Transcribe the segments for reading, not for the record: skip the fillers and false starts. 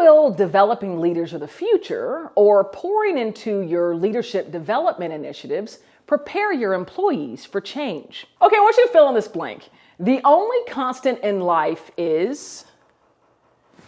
will developing leaders of the future or pouring into your leadership development initiatives prepare your employees for change? Okay, I want you to fill in this blank. The only constant in life is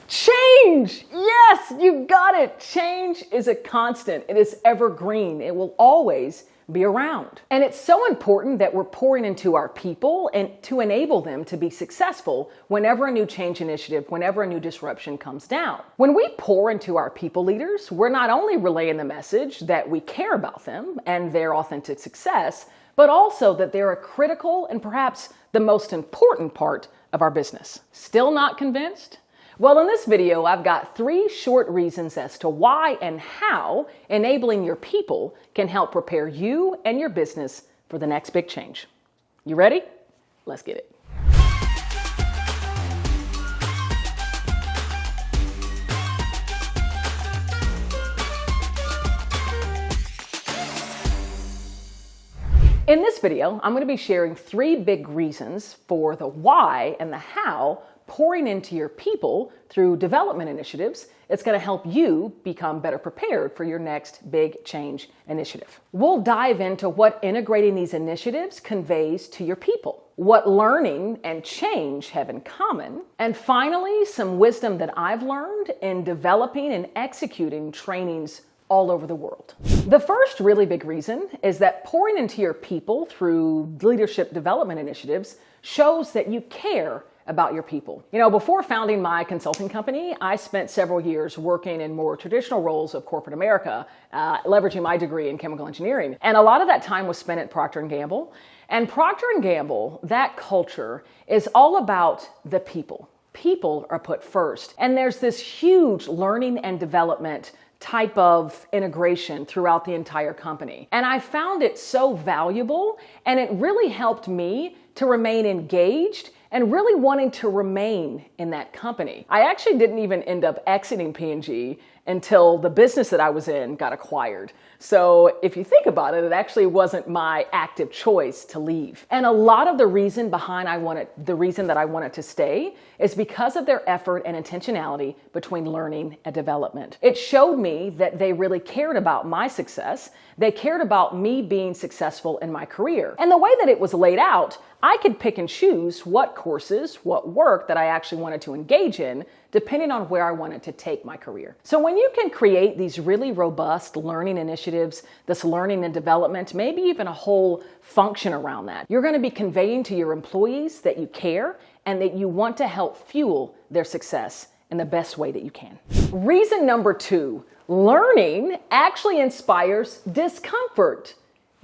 change. Yes, you got it. Change is a constant. It is evergreen. It will always be around. And it's so important that we're pouring into our people and to enable them to be successful whenever a new change initiative, whenever a new disruption comes down. When we pour into our people leaders, we're not only relaying the message that we care about them and their authentic success, but also that they're a critical and perhaps the most important part of our business. Still not convinced? Well, in this video, I've got 3 short reasons as to why and how enabling your people can help prepare you and your business for the next big change. You ready? Let's get it. In this video, I'm going to be sharing 3 big reasons for the why and the how pouring into your people through development initiatives. It's going to help you become better prepared for your next big change initiative. We'll dive into what integrating these initiatives conveys to your people, what learning and change have in common, and finally, some wisdom that I've learned in developing and executing trainings all over the world. The first really big reason is that pouring into your people through leadership development initiatives shows that you care about your people. You know, before founding my consulting company, I spent several years working in more traditional roles of corporate America, leveraging my degree in chemical engineering. And a lot of that time was spent at Procter & Gamble. And Procter & Gamble, that culture is all about the people. People are put first. And there's this huge learning and development type of integration throughout the entire company. And I found it so valuable, and it really helped me to remain engaged and really wanting to remain in that company. I actually didn't even end up exiting P&G until the business that I was in got acquired. So if you think about it, it actually wasn't my active choice to leave. And a lot of the reason that I wanted to stay is because of their effort and intentionality between learning and development. It showed me that they really cared about my success. They cared about me being successful in my career. And the way that it was laid out, I could pick and choose what courses, what work that I actually wanted to engage in, depending on where I wanted to take my career. So when you can create these really robust learning initiatives, this learning and development, maybe even a whole function around that, you're going to be conveying to your employees that you care and that you want to help fuel their success in the best way that you can. Reason number 2, learning actually inspires discomfort,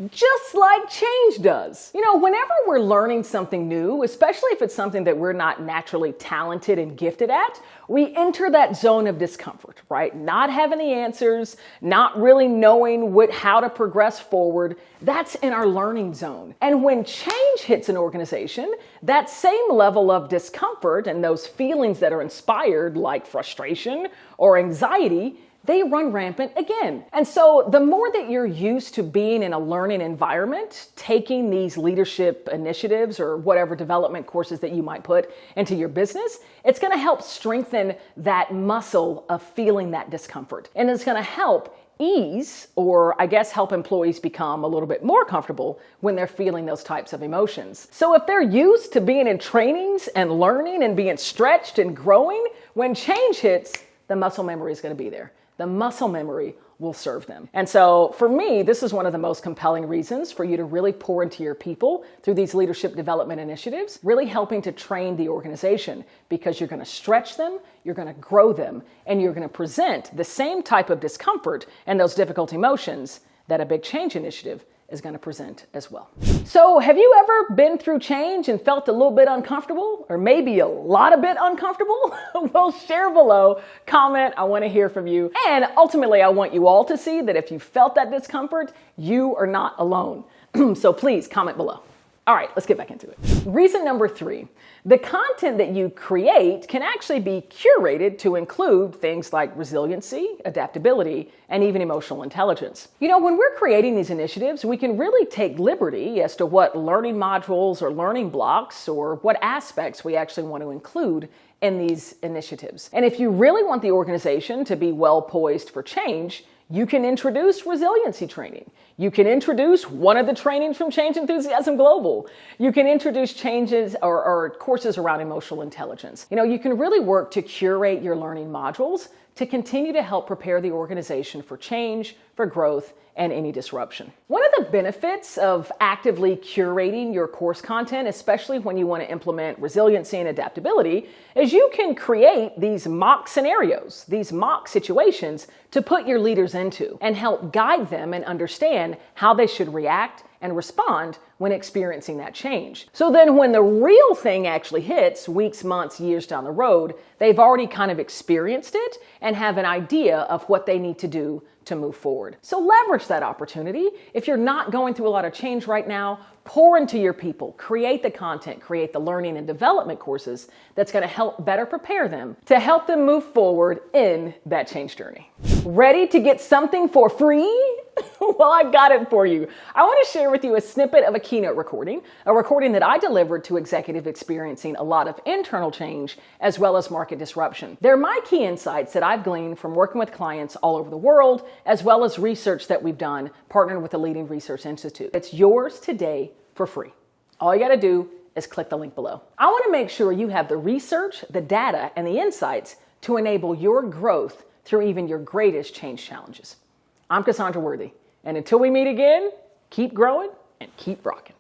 just like change does. You know, whenever we're learning something new, especially if it's something that we're not naturally talented and gifted at, we enter that zone of discomfort, right? Not having the answers, not really knowing how to progress forward. That's in our learning zone. And when change hits an organization, that same level of discomfort and those feelings that are inspired, like frustration or anxiety, they run rampant again. And so the more that you're used to being in a learning environment, taking these leadership initiatives or whatever development courses that you might put into your business, it's going to help strengthen that muscle of feeling that discomfort. And it's going to help ease, or I guess help employees become a little bit more comfortable when they're feeling those types of emotions. So if they're used to being in trainings and learning and being stretched and growing, when change hits, the muscle memory is going to be there. The muscle memory will serve them. And so for me, this is one of the most compelling reasons for you to really pour into your people through these leadership development initiatives, really helping to train the organization, because you're going to stretch them, you're going to grow them, and you're going to present the same type of discomfort and those difficult emotions that a big change initiative is going to present as well. So have you ever been through change and felt a little bit uncomfortable, or maybe a lot of bit uncomfortable? Well, share below, comment. I want to hear from you. And ultimately, I want you all to see that if you felt that discomfort, you are not alone. So please comment below. All right, let's get back into it. Reason number 3, the content that you create can actually be curated to include things like resiliency, adaptability, and even emotional intelligence. You know, when we're creating these initiatives, we can really take liberty as to what learning modules or learning blocks or what aspects we actually want to include in these initiatives. And if you really want the organization to be well poised for change, you can introduce resiliency training. You can introduce one of the trainings from Change Enthusiasm Global. You can introduce changes or courses around emotional intelligence. You can really work to curate your learning modules to continue to help prepare the organization for change, for growth, and any disruption. One of the benefits of actively curating your course content, especially when you want to implement resiliency and adaptability, is you can create these mock scenarios, these mock situations to put your leaders into and help guide them and understand how they should react and respond when experiencing that change. So then when the real thing actually hits, weeks, months, years down the road, they've already kind of experienced it and have an idea of what they need to do to move forward. So leverage that opportunity. If you're not going through a lot of change right now, pour into your people, create the content, create the learning and development courses that's going to help better prepare them to help them move forward in that change journey. Ready to get something for free? Well, I got it for you. I want to share with you a snippet of a keynote recording, a recording that I delivered to executives experiencing a lot of internal change as well as market disruption. They're my key insights that I've gleaned from working with clients all over the world, as well as research that we've done partnered with a leading research institute. It's yours today for free. All you got to do is click the link below. I want to make sure you have the research, the data, and the insights to enable your growth through even your greatest change challenges. I'm Cassandra Worthy, and until we meet again, keep growing and keep rocking.